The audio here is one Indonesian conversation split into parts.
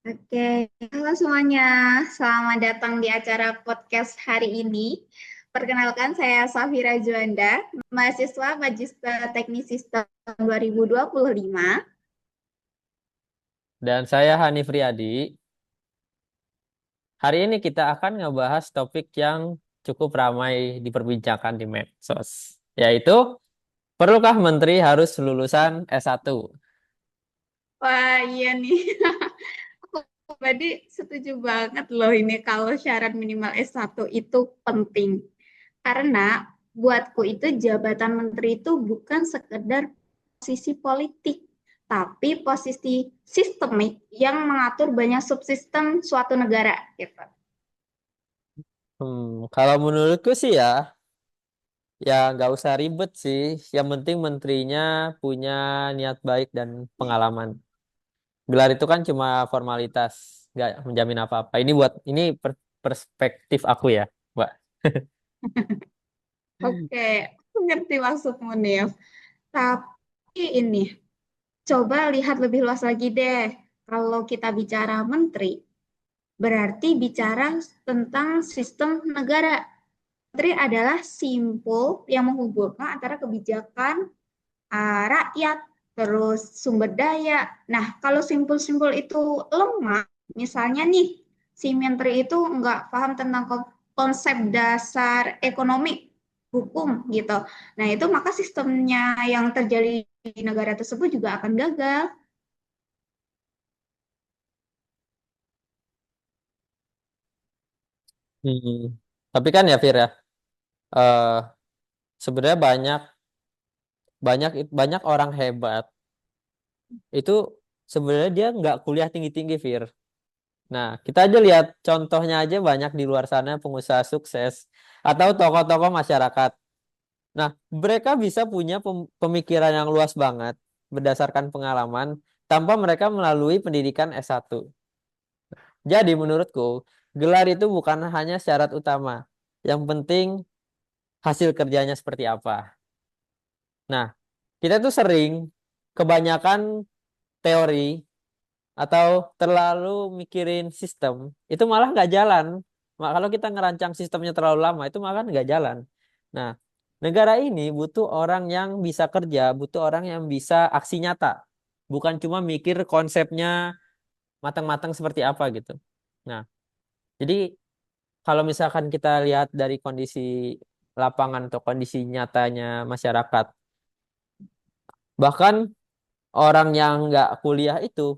Oke, halo semuanya. Selamat datang di acara podcast hari ini. Perkenalkan, saya Safira Juanda, mahasiswa Magister Teknik Sistem 2025. Dan saya Hanif Riyadi. Hari ini kita akan ngebahas topik yang cukup ramai diperbincangkan di medsos, yaitu perlukah menteri harus lulusan S1? Wah, iya nih. Aku tadi setuju banget loh ini kalau syarat minimal S1 itu penting. Karena buatku itu jabatan menteri itu bukan sekedar posisi politik, tapi posisi sistemik yang mengatur banyak subsistem suatu negara gitu. Kalau menurutku sih ya nggak usah ribet sih. Yang penting menterinya punya niat baik dan pengalaman. Gelar itu kan cuma formalitas, nggak menjamin apa-apa. Perspektif aku ya, Mbak. Oke, aku ngerti maksudmu nih. Tapi ini, coba lihat lebih luas lagi deh. Kalau kita bicara menteri, berarti bicara tentang sistem negara. Menteri adalah simpul yang menghubungkan antara kebijakan rakyat, terus sumber daya. Nah, kalau simpul-simpul itu lemah, misalnya nih, si menteri itu nggak paham tentang konsep dasar ekonomi, hukum gitu. Nah, itu maka sistemnya yang terjadi di negara tersebut juga akan gagal. Hmm. Tapi kan ya Fir ya, eh, sebenarnya banyak orang hebat itu sebenarnya dia nggak kuliah tinggi-tinggi, Fir. Nah, kita aja lihat contohnya aja banyak di luar sana pengusaha sukses atau tokoh-tokoh masyarakat. Nah, mereka bisa punya pemikiran yang luas banget berdasarkan pengalaman tanpa mereka melalui pendidikan S1. Jadi menurutku, gelar itu bukan hanya syarat utama. Yang penting hasil kerjanya seperti apa. Nah, kita tuh sering kebanyakan teori atau terlalu mikirin sistem, itu malah nggak jalan. Kalau kita ngerancang sistemnya terlalu lama, itu malah nggak jalan. Nah, negara ini butuh orang yang bisa kerja, butuh orang yang bisa aksi nyata, bukan cuma mikir konsepnya matang-matang seperti apa gitu. Nah, jadi kalau misalkan kita lihat dari kondisi lapangan atau kondisi nyatanya masyarakat, bahkan orang yang nggak kuliah itu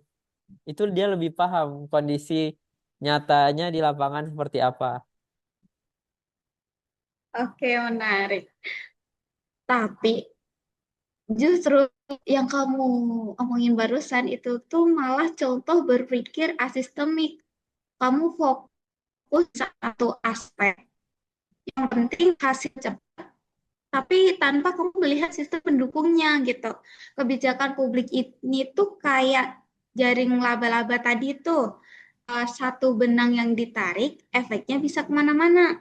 dia lebih paham kondisi nyatanya di lapangan seperti apa. Oke, menarik. Tapi justru yang kamu omongin barusan itu tuh malah contoh berpikir asistemik. Kamu fokus satu aspek. Yang penting hasil cepat, tapi tanpa kamu melihat sistem pendukungnya gitu. Kebijakan publik ini tuh kayak jaring laba-laba tadi tuh. Satu benang yang ditarik, efeknya bisa kemana-mana.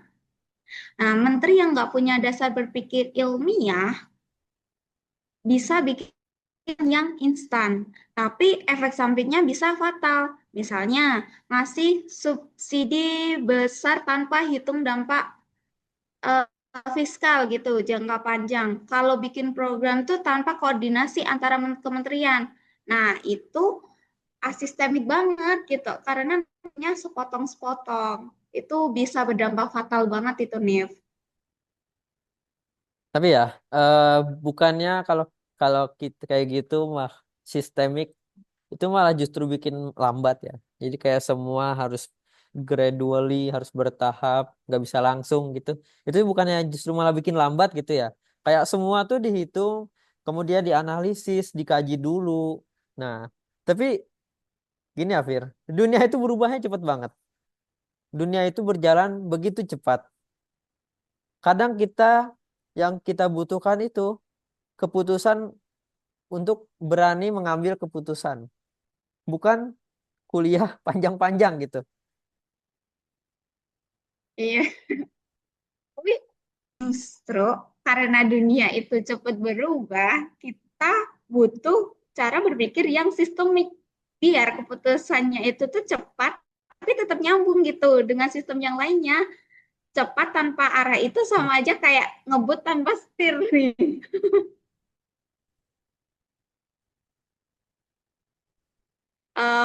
Nah, menteri yang nggak punya dasar berpikir ilmiah bisa bikin yang instan, tapi efek sampingnya bisa fatal. Misalnya, ngasih subsidi besar tanpa hitung dampak eh, fiskal gitu, jangka panjang. Kalau bikin program tuh tanpa koordinasi antara kementerian. Nah, itu asistemik banget gitu, karena namanya sepotong-sepotong. Itu bisa berdampak fatal banget itu, Nif. Tapi ya, eh, bukannya kalau kalau kita kayak gitu mah sistemik itu malah justru bikin lambat ya. Jadi kayak semua harus gradually, harus bertahap, nggak bisa langsung gitu. Itu bukannya justru malah bikin lambat gitu ya. Kayak semua tuh dihitung, kemudian dianalisis, dikaji dulu. Nah, tapi gini ya, Fir, dunia itu berubahnya cepet banget. Dunia itu berjalan begitu cepat. Kadang yang kita butuhkan itu keputusan untuk berani mengambil keputusan, bukan kuliah panjang-panjang gitu. Iya, tapi justru karena dunia itu cepat berubah, kita butuh cara berpikir yang sistemik. biar keputusannya itu tuh cepat, tapi tetap nyambung gitu dengan sistem yang lainnya. Cepat tanpa arah itu sama aja kayak ngebut tanpa setir nih.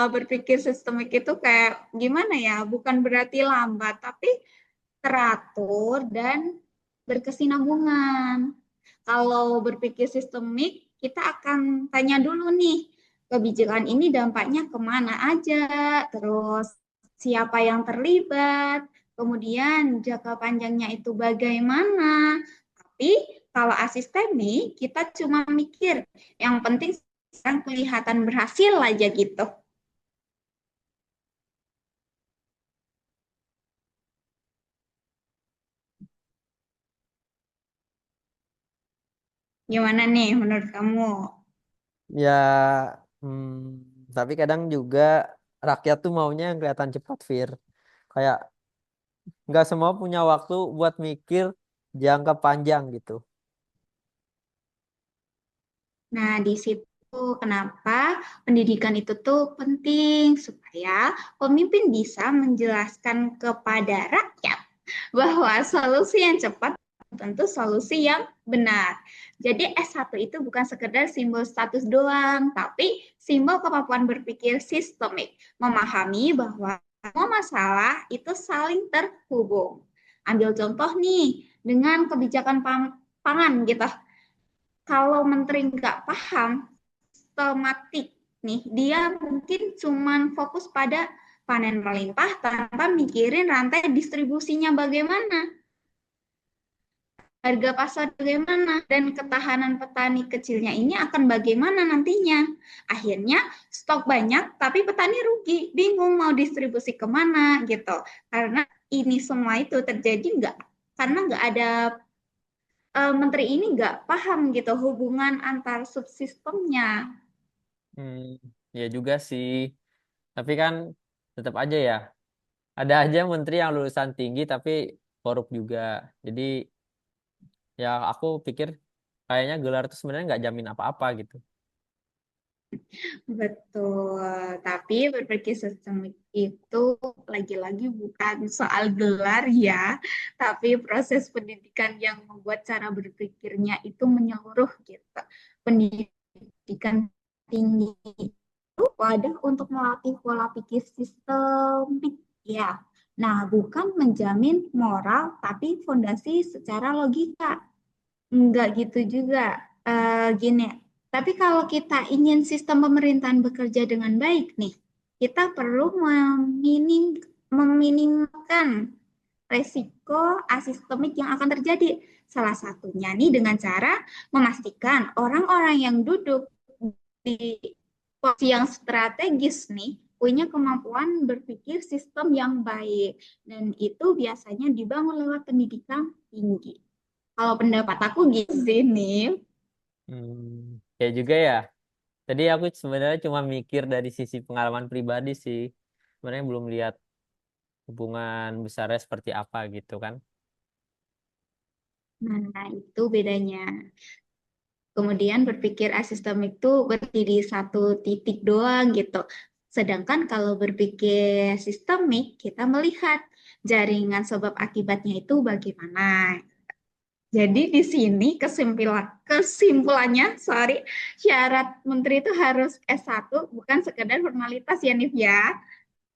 Berpikir sistemik itu kayak gimana ya? Bukan berarti lambat, tapi teratur dan berkesinambungan. Kalau berpikir sistemik, kita akan tanya dulu nih, kebijakan ini dampaknya kemana aja, terus siapa yang terlibat, kemudian jangka panjangnya itu bagaimana. Tapi kalau asistemik, kita cuma mikir, yang penting sekarang kelihatan berhasil aja gitu. Gimana nih menurut kamu? Ya, tapi kadang juga rakyat tuh maunya yang kelihatan cepat, Fir. Kayak nggak semua punya waktu buat mikir jangka panjang gitu. Nah, di situ kenapa pendidikan itu tuh penting supaya pemimpin bisa menjelaskan kepada rakyat bahwa solusi yang cepat tentu solusi yang benar. Jadi S1 itu bukan sekedar simbol status doang, tapi simbol kemampuan berpikir sistemik, memahami bahwa semua masalah itu saling terhubung. Ambil contoh nih dengan kebijakan pangan gitu. Kalau menteri nggak paham tematik nih, dia mungkin cuman fokus pada panen melimpah tanpa mikirin rantai distribusinya bagaimana, harga pasar bagaimana, dan ketahanan petani kecilnya ini akan bagaimana nantinya. Akhirnya stok banyak, tapi petani rugi, bingung mau distribusi kemana gitu. Karena ini semua itu terjadi nggak karena nggak ada menteri ini nggak paham gitu hubungan antar subsistemnya. Hmm, ya juga sih. Tapi kan tetap aja ya. Ada aja menteri yang lulusan tinggi tapi korup juga. Jadi ya aku pikir kayaknya gelar itu sebenarnya nggak jamin apa-apa gitu. Betul, tapi berpikir sistemik itu lagi-lagi bukan soal gelar ya, tapi proses pendidikan yang membuat cara berpikirnya itu menyeluruh gitu. Pendidikan tinggi itu wadah untuk melatih pola pikir sistemik ya. Nah, bukan menjamin moral, tapi fondasi secara logika. Enggak gitu juga. Gini, tapi kalau kita ingin sistem pemerintahan bekerja dengan baik nih, kita perlu meminimalkan resiko asistemik yang akan terjadi. Salah satunya nih dengan cara memastikan orang-orang yang duduk di posisi yang strategis nih punya kemampuan berpikir sistem yang baik. Dan itu biasanya dibangun lewat pendidikan tinggi. Kalau pendapat aku gitu sih, nih. Ya juga ya. Tadi aku sebenarnya cuma mikir dari sisi pengalaman pribadi sih. Sebenarnya belum lihat hubungan besarnya seperti apa gitu kan. Nah, itu bedanya. Kemudian berpikir asistemik itu berdiri di satu titik doang gitu. Sedangkan kalau berpikir sistemik, kita melihat jaringan sebab akibatnya itu bagaimana. Jadi di sini kesimpulannya, sorry, syarat menteri itu harus S1 bukan sekedar formalitas ya, Nif ya.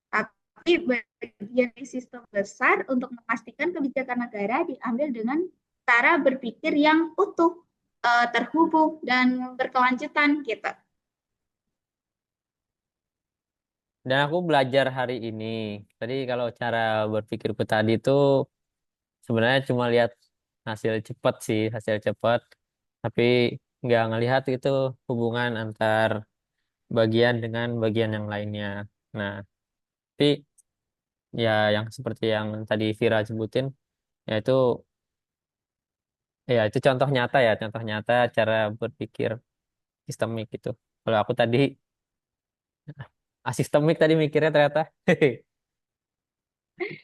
Tapi bagian dari sistem besar untuk memastikan kebijakan negara diambil dengan cara berpikir yang utuh, terhubung, dan berkelanjutan gitu. Dan aku belajar hari ini. Tadi kalau cara berpikirku tadi itu sebenarnya cuma lihat hasil cepat sih, hasil cepat. Tapi nggak ngelihat itu hubungan antar bagian dengan bagian yang lainnya. Nah, tapi ya yang seperti yang tadi Vira sebutin, yaitu ya itu contoh nyata ya, contoh nyata cara berpikir sistemik itu. Kalau aku tadi asistemik tadi mikirnya ternyata.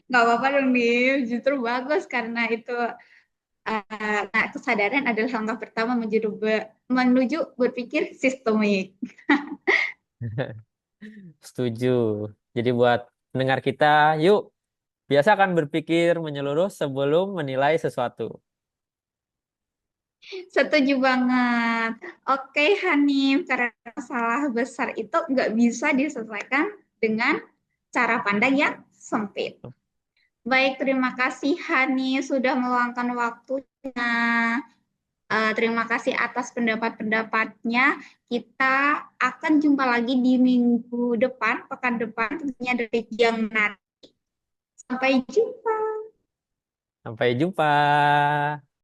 Nggak apa-apa dong, Nif. Justru bagus karena itu nah, kesadaran adalah langkah pertama menuju berpikir sistemik. Setuju. Jadi buat pendengar kita, yuk biasakan berpikir menyeluruh sebelum menilai sesuatu. Setuju banget. Oke, Hanif, karena masalah besar itu nggak bisa diselesaikan dengan cara pandang yang sempit. Baik, terima kasih Hanif sudah meluangkan waktunya. Terima kasih atas pendapat-pendapatnya. Kita akan jumpa lagi di minggu depan, pekan depan, tentunya dari yang menarik. Sampai jumpa. Sampai jumpa.